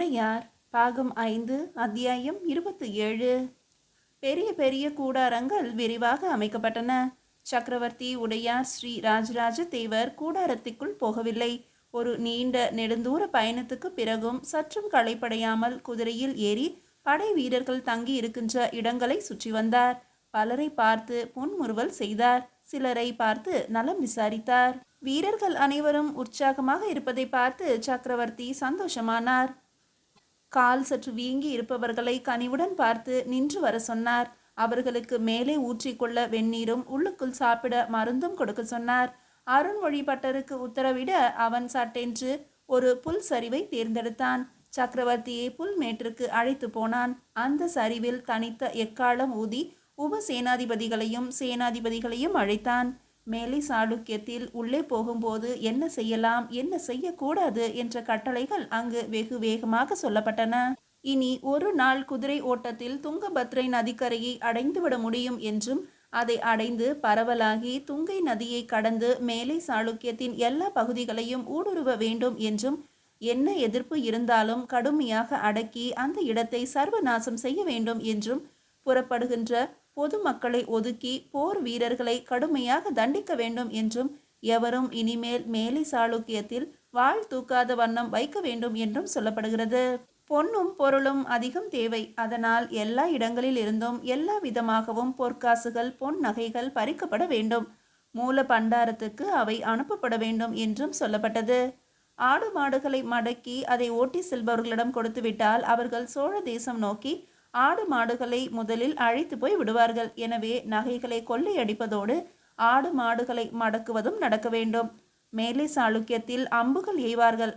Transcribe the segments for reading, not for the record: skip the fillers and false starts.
உடையார் பாகம் 5 அத்தியாயம் 27. பெரிய பெரிய கூடாரங்கள் விரிவாக அமைக்கப்பட்டன. சக்கரவர்த்தி உடையார் ஸ்ரீ ராஜராஜ தேவர் கூடாரத்திற்குள் போகவில்லை. ஒரு நீண்ட நெடுந்தூர பயணத்துக்கு பிறகும் சற்றும் களைப்படையாமல் குதிரையில் ஏறி படை வீரர்கள் தங்கி இருக்கின்ற இடங்களை சுற்றி வந்தார். பலரை பார்த்து புன்முறுவல் செய்தார். சிலரை பார்த்து நலம் விசாரித்தார். வீரர்கள் அனைவரும் உற்சாகமாக இருப்பதை பார்த்து சக்கரவர்த்தி சந்தோஷமானார். கால் சற்று வீங்கி இருப்பவர்களை கனிவுடன் பார்த்து நின்று வர சொன்னார். அவர்களுக்கு மேலே ஊற்றிக்கொள்ள வெந்நீரும் உள்ளுக்குள் சாப்பிட மருந்தும் கொடுக்க சொன்னார். அருண்மொழி பட்டருக்கு உத்தரவிட அவன் சட்டென்று ஒரு புல் சரிவை தேர்ந்தெடுத்தான். சக்கரவர்த்தியை புல் மேட்டிற்கு அழைத்து போனான். அந்த சரிவில் தனித்த எக்காலம் ஊதி உபசேனாதிபதிகளையும் சேனாதிபதிகளையும் அழைத்தான். மேலை சாளுக்கியத்தில் உள்ளே போகும்போது என்ன செய்யலாம் என்ன செய்யக்கூடாது என்ற கட்டளைகள் அங்கு வெகு வேகமாக சொல்லப்பட்டன. இனி ஒரு நாள் குதிரை ஓட்டத்தில் துங்கபத்ரை நதிக்கரையை அடைந்துவிட முடியும் என்றும் அதை அடைந்து பரவலாகி துங்கை நதியை கடந்து மேலை சாளுக்கியத்தின் எல்லா பகுதிகளையும் ஊடுருவ வேண்டும் என்றும் என்ன எதிர்ப்பு இருந்தாலும் கடுமையாக அடக்கி அந்த இடத்தை சர்வநாசம் செய்ய வேண்டும் என்றும் புறப்படுகின்ற பொதுமக்களை ஒதுக்கி போர் வீரர்களை கடுமையாக தண்டிக்க வேண்டும் என்றும் எவரும் இனிமேல் மேலை சாளுக்கியத்தில் வாழ் தூக்காத வண்ணம் வைக்க வேண்டும் என்றும் சொல்லப்படுகிறது. பொன்னும் பொருளும் அதிகம் தேவை. அதனால் எல்லா இடங்களில் இருந்தும் எல்லா விதமாகவும் பொற்காசுகள் பொன் நகைகள் பறிக்கப்பட வேண்டும். மூல பண்டாரத்துக்கு அவை அனுப்பப்பட வேண்டும் என்றும் சொல்லப்பட்டது. ஆடு மாடுகளை மடக்கி அதை ஓட்டி செல்பவர்களிடம் கொடுத்துவிட்டால் அவர்கள் சோழ தேசம் நோக்கி ஆடு மாடுகளை முதலில் அழைத்து போய் விடுவார்கள். எனவே நகைகளை கொள்ளையடிப்பதோடு ஆடு மாடுகளை மடக்குவதும் நடக்க வேண்டும். மேலே சாளுக்கியத்தில் அம்புகள் எய்வார்கள்.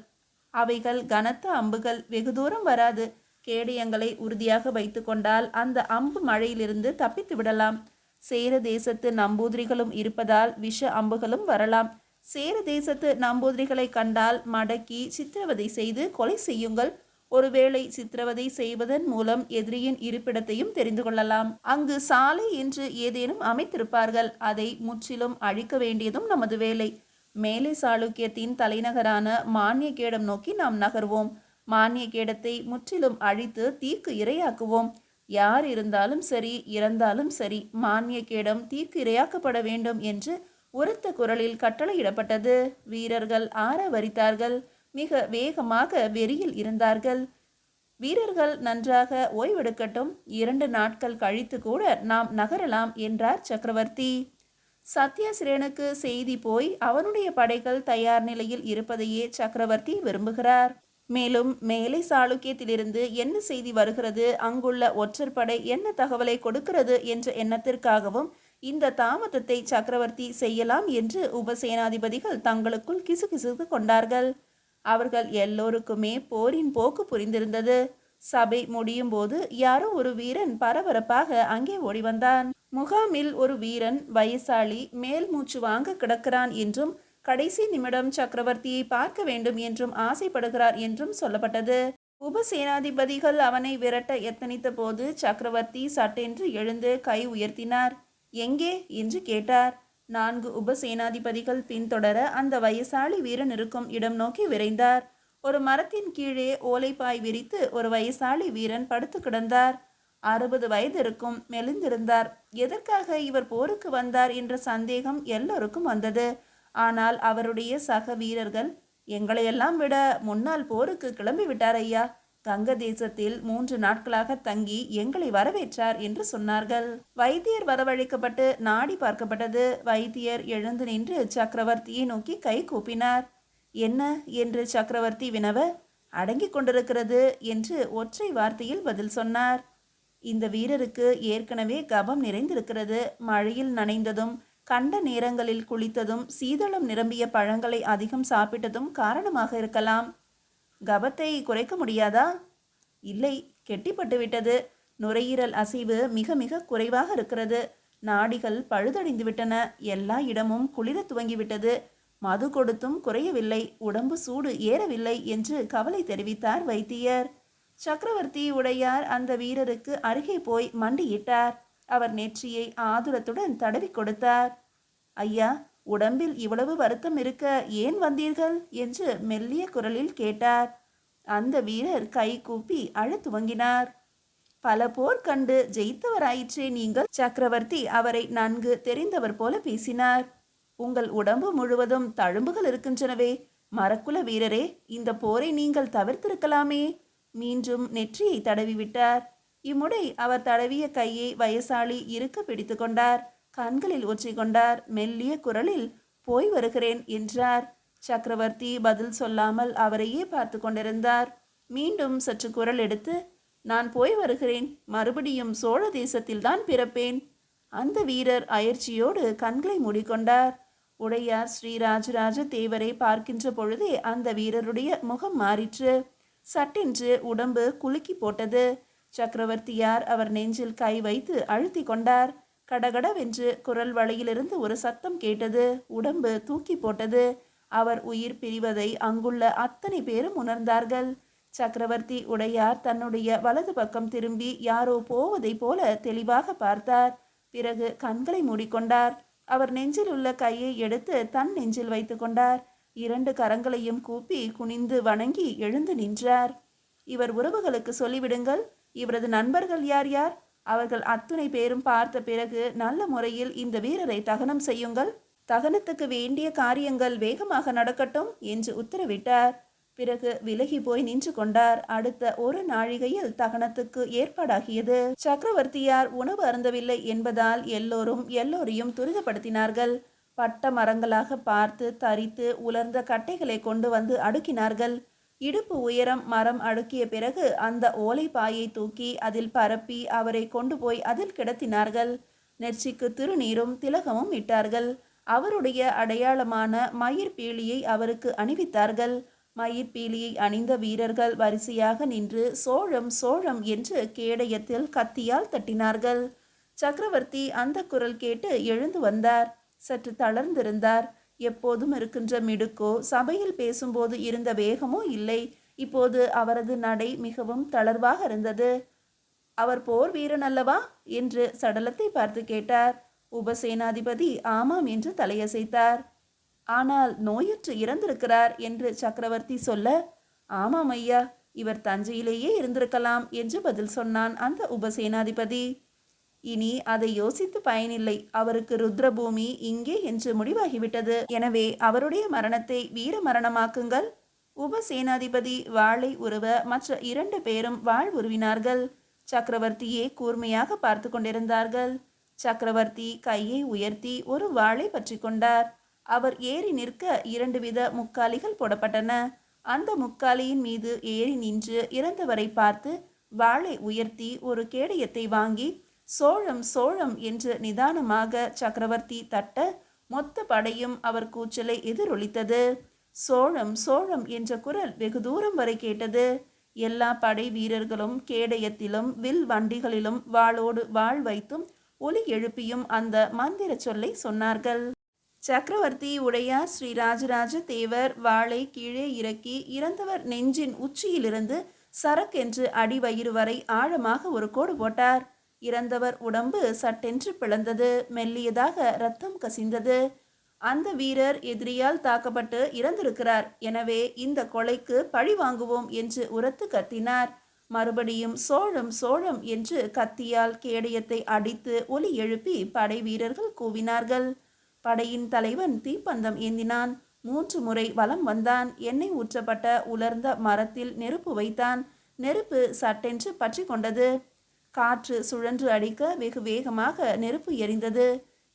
அவைகள் கனத்த அம்புகள், வெகு தூரம் வராது. கேடயங்களை உறுதியாக வைத்து கொண்டால் அந்த அம்பு மழையிலிருந்து தப்பித்து விடலாம். சேர தேசத்து நம்பூதிரிகளும் இருப்பதால் விஷ அம்புகளும் வரலாம். சேர தேசத்து நம்பூதிரிகளை கண்டால் மடக்கி சித்திரவதை செய்து கொலை செய்யுங்கள். ஒருவேளை சித்திரவதை செய்வதன் மூலம் எதிரியின் இருப்பிடத்தையும் தெரிந்து கொள்ளலாம். அங்கு சாலை என்று ஏதேனும் அமைத்திருப்பார்கள். அதை முற்றிலும் அழிக்க வேண்டியதும் நமது வேலை. மேலை சாளுக்கியத்தின் தலைநகரான மானியகேடம் நோக்கி நாம் நகர்வோம். மானியகேடத்தை முற்றிலும் அழித்து தீக்கு இரையாக்குவோம். யார் இருந்தாலும் சரி, இறந்தாலும் சரி, மானியகேடம் தீக்கு இரையாக்கப்பட வேண்டும் என்று உரத்த குரலில் கட்டளையிடப்பட்டது. வீரர்கள் ஆரவரித்தார்கள். மிக வேகமாக வெறியில் இருந்தார்கள். வீரர்கள் நன்றாக ஓய்வெடுக்கட்டும். 2 நாட்கள் கழித்து கூட நாம் நகரலாம் என்றார் சக்கரவர்த்தி. சத்யாசிரேனுக்கு செய்தி போய் அவனுடைய படைகள் தயார் நிலையில் இருப்பதையே சக்கரவர்த்தி விரும்புகிறார். மேலும் மேலை சாளுக்கியத்திலிருந்து என்ன செய்தி வருகிறது, அங்குள்ள ஒற்றர் படை என்ன தகவலை கொடுக்கிறது என்ற எண்ணத்திற்காகவும் இந்த தாமதத்தை சக்கரவர்த்தி செய்யலாம் என்று உபசேனாதிபதிகள் தங்களுக்குள் கிசுகிசுத்து கொண்டார்கள். அவர்கள் எல்லோருக்குமே போரின் போக்கு புரிந்திருந்தது. சபை முடியும் போது யாரோ ஒரு வீரன் பரபரப்பாக அங்கே ஓடி வந்தான். முகாமில் ஒரு வீரன் வயசாளி மேல் மூச்சு வாங்க கிடக்கிறான் என்றும் கடைசி நிமிடம் சக்கரவர்த்தியை பார்க்க வேண்டும் என்றும் ஆசைப்படுகிறார் என்றும் சொல்லப்பட்டது. உபசேனாதிபதிகள் அவனை விரட்ட எத்தனித்த போது சக்கரவர்த்தி சட்டென்று எழுந்து கை உயர்த்தினார். எங்கே என்று கேட்டார். 4 உபசேனாதிபதிகள் பின்தொடர அந்த வயசாளி வீரன் இருக்கும் இடம் நோக்கி விரைந்தார். ஒரு மரத்தின் கீழே ஓலைப்பாய் விரித்து ஒரு வயசாளி வீரன் படுத்து கிடந்தார். 60 வயது இருக்கும், மெலிந்திருந்தார். எதற்காக இவர் போருக்கு வந்தார் என்ற சந்தேகம் எல்லோருக்கும் வந்தது. ஆனால் அவருடைய சக வீரர்கள், எங்களையெல்லாம் விட முன்னால் போருக்கு கிளம்பி விட்டார் ஐயா. கங்க தேசத்தில் 3 நாட்களாக தங்கி எங்களை வரவேற்றார் என்று சொன்னார்கள். வைத்தியர் வரவழைக்கப்பட்டு நாடி பார்க்கப்பட்டது. வைத்தியர் எழுந்து நின்று சக்கரவர்த்தியை நோக்கி கை கூப்பினார். என்ன என்று சக்கரவர்த்தி வினவ, அடங்கி கொண்டிருக்கிறது என்று ஒற்றை வார்த்தையில் பதில் சொன்னார். இந்த வீரருக்கு ஏற்கனவே கபம் நிறைந்திருக்கிறது. மழையில் நனைந்ததும் கண்ட நேரங்களில் குளித்ததும் சீதளம் நிரம்பிய பழங்களை அதிகம் சாப்பிட்டதும் காரணமாக இருக்கலாம். கபத்தை குறைக்க முடியாதா? இல்லை, கெட்டிப்பட்டு விட்டது. நுரையீரல் அசைவு மிக மிக குறைவாக இருக்கிறது. நாடிகள் பழுதடைந்து விட்டன. எல்லா இடமும் குளிர துவங்கிவிட்டது. மது கொடுத்தும் குறையவில்லை. உடம்பு சூடு ஏறவில்லை என்று கவலை தெரிவித்தார் வைத்தியர். சக்கரவர்த்தி உடையார் அந்த வீரருக்கு அருகே போய் மண்டியிட்டார். அவர் நெற்றியை ஆதுரத்துடன் தடவி கொடுத்தார். ஐயா, உடம்பில் இவ்வளவு வருத்தம் இருக்க ஏன் வந்தீர்கள் என்று மெல்லிய குரலில் கேட்டார். அந்த வீரர் கை கூப்பி அழத் துவங்கினார். பல போர் கண்டு ஜெயித்தவராயிற்றே நீங்கள். சக்கரவர்த்தி அவரை நன்கு தெரிந்தவர் போல பேசினார். உங்கள் உடம்பு முழுவதும் தழும்புகள் இருக்கின்றனவே, மரக்குல வீரரே, இந்த போரை நீங்கள் தவிர்த்திருக்கலாமே. மீண்டும் நெற்றியை தடவிவிட்டார். இம்முறை அவர் தடவிய கையை வயசாளி இருக்க பிடித்து கொண்டார். கண்களில் ஒற்றிக்கொண்டார். மெல்லிய குரலில் போய் வருகிறேன் என்றார். சக்கரவர்த்தி பதில் சொல்லாமல் அவரையே பார்த்து கொண்டிருந்தார். மீண்டும் சற்று குரல் எடுத்து, நான் போய் வருகிறேன், மறுபடியும் சோழ தேசத்தில்தான் பிறப்பேன். அந்த வீரர் அயற்சியோடு கண்களை மூடிக்கொண்டார். உடையார் ஸ்ரீ ராஜராஜ தேவரை பார்க்கின்ற பொழுதே அந்த வீரருடைய முகம் மாறிற்று. சட்டென்று உடம்பு குலுக்கி போட்டது. சக்கரவர்த்தியார் அவர் நெஞ்சில் கை வைத்து அழுத்தி கொண்டார். கடகடவென்று குரல் வளையிலிருந்து ஒரு சத்தம் கேட்டது. உடம்பு தூக்கி போட்டது. அவர் உயிர் பிரிவதை அங்குள்ள அத்தனை பேரும் உணர்ந்தார்கள். சக்கரவர்த்தி உடையார் தன்னுடைய வலது பக்கம் திரும்பி யாரோ போவதை போல தெளிவாக பார்த்தார். பிறகு கண்களை மூடிக்கொண்டார். அவர் நெஞ்சில் உள்ள கையை எடுத்து தன் நெஞ்சில் வைத்து கொண்டார். 2 கரங்களையும் கூப்பி குனிந்து வணங்கி எழுந்து நின்றார். இவர் உறவுகளுக்கு சொல்லிவிடுங்கள். இவரது நண்பர்கள் யார் யார்? அவர்கள் அத்துணை பேரும் பார்த்த பிறகு நல்ல முறையில் இந்த வீரரை தகனம் செய்யுங்கள். தகனத்துக்கு வேண்டிய காரியங்கள் வேகமாக நடக்கட்டும் என்று உத்தரவிட்டார். பிறகு விலகி போய் நின்று கொண்டார். அடுத்த ஒரு நாழிகையில் தகனத்துக்கு ஏற்பாடாகியது. சக்கரவர்த்தியார் உணவு அருந்தவில்லை என்பதால் எல்லோரையும் துரிதப்படுத்தினார்கள். பட்ட மரங்களாக பார்த்து தரித்து உலர்ந்த கட்டைகளை கொண்டு வந்து அடுக்கினார்கள். இடுப்பு உயரம் மரம் அடுக்கிய பிறகு அந்த ஓலை பாயை தூக்கி அதில் பரப்பி அவரை கொண்டு போய் அதில் கிடத்தினார்கள். நெற்றிக்கு திருநீரும் திலகமும் இட்டார்கள். அவருடைய அடையாளமான மயிர் பீலியை அவருக்கு அணிவித்தார்கள். மயிர் பீலியை அணிந்த வீரர்கள் வரிசையாக நின்று சோழம் சோழம் என்று கேடயத்தில் கத்தியால் தட்டினார்கள். சக்கரவர்த்தி அந்த குரல் கேட்டு எழுந்து வந்தார். சற்று தளர்ந்திருந்தார். எப்போதும் இருக்கின்ற மிடுக்கோ சபையில் பேசும்போது இருந்த வேகமோ இல்லை. இப்போது அவரது நடை மிகவும் தளர்வாக இருந்தது. அவர் போர் வீரன் அல்லவா என்று சடலத்தை பார்த்து கேட்டார். உபசேனாதிபதி ஆமாம் என்று தலையசைத்தார். ஆனால் நோயுற்று இறந்திருக்கிறார் என்று சக்கரவர்த்தி சொல்ல, ஆமாம் ஐயா, இவர் தஞ்சையிலேயே இருந்திருக்கலாம் என்று பதில் சொன்னான் அந்த உபசேனாதிபதி. இனி அதை யோசித்து பயனில்லை. அவருக்கு ருத்ரபூமி இங்கே என்று முடிவாகிவிட்டது. எனவே அவருடைய மரணத்தை வீர மரணமாக்குங்கள். உபசேனாதிபதி வாளை உருவ மற்ற 2 பேரும் வாள் உருவினார்கள். சக்கரவர்த்தியே கூர்மையாக பார்த்து கொண்டிருந்தார்கள். சக்கரவர்த்தி கையை உயர்த்தி ஒரு வாளை பற்றி கொண்டார். அவர் ஏறி நிற்க 2 வித முக்காலிகள் போடப்பட்டன. அந்த முக்காலியின் மீது ஏறி நின்று இறந்தவரை பார்த்து வாளை உயர்த்தி ஒரு கேடயத்தை வாங்கி சோழம் சோழம் என்று நிதானமாக சக்கரவர்த்தி தட்ட மொத்த படையும் அவர் கூச்சலை எதிரொலித்தது. சோழம் சோழம் என்ற குரல் வெகு தூரம் வரை கேட்டது. எல்லா படை வீரர்களும் கேடயத்திலும் வில் வண்டிகளிலும் வாளோடு வாள் வைத்தும் ஒலி எழுப்பியும் அந்த மந்திர சொல்லை சொன்னார்கள். சக்கரவர்த்தி உடையார் ஸ்ரீ ராஜராஜ தேவர் வாளை கீழே இறக்கி இறந்தவர் நெஞ்சின் உச்சியிலிருந்து சரக்கென்று அடிவயிறு வரை ஆழமாக ஒரு கோடு போட்டார். இறந்தவர் உடம்பு சட்டென்று பிளந்தது. மெல்லியதாக இரத்தம் கசிந்தது. அந்த வீரர் எதிரியால் தாக்கப்பட்டு இறந்திருக்கிறார். எனவே இந்த கொலைக்கு பழி வாங்குவோம் என்று உரத்து கத்தினார். மறுபடியும் சோழம் சோழம் என்று கத்தியால் கேடயத்தை அடித்து ஒலி எழுப்பி படை வீரர்கள் கூவினார்கள். படையின் தலைவன் தீப்பந்தம் ஏந்தினான். 3 முறை வலம் வந்தான். எண்ணெய் ஊற்றப்பட்ட உலர்ந்த மரத்தில் நெருப்பு வைத்தான். நெருப்பு சட்டென்று பற்றி கொண்டது. காற்று சுழன்று அடிக்க வெகு வேகமாக நெருப்பு எரிந்தது.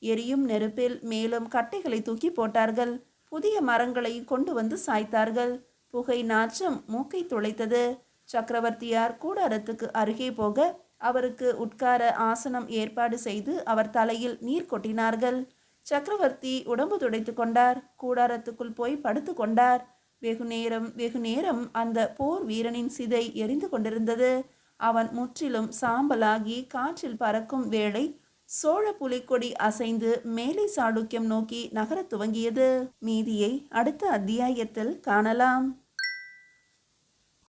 எரியும் நெருப்பில் மேலும் கட்டைகளை தூக்கி போட்டார்கள். புதிய மரங்களை கொண்டு வந்து சாய்த்தார்கள். புகை நாற்றம் மூக்கை துளைத்தது. சக்கரவர்த்தியார் கூடாரத்துக்கு அருகே போக அவருக்கு உட்கார ஆசனம் ஏற்பாடு செய்து அவர் தலையில் நீர் கொட்டினார்கள். சக்கரவர்த்தி உடம்பு துடைத்து கொண்டார். கூடாரத்துக்குள் போய் படுத்து கொண்டார். வெகு நேரம் அந்த போர் வீரனின் சிதை எரிந்து கொண்டிருந்தது. அவன் முற்றிலும் சாம்பலாகி காற்றில் பறக்கும் வேளை சோழ புலிக்கொடி அசைந்து மேலை சாளுக்கியம் நோக்கி நகரத் துவங்கியது. மீதியை அடுத்த அத்தியாயத்தில் காணலாம்.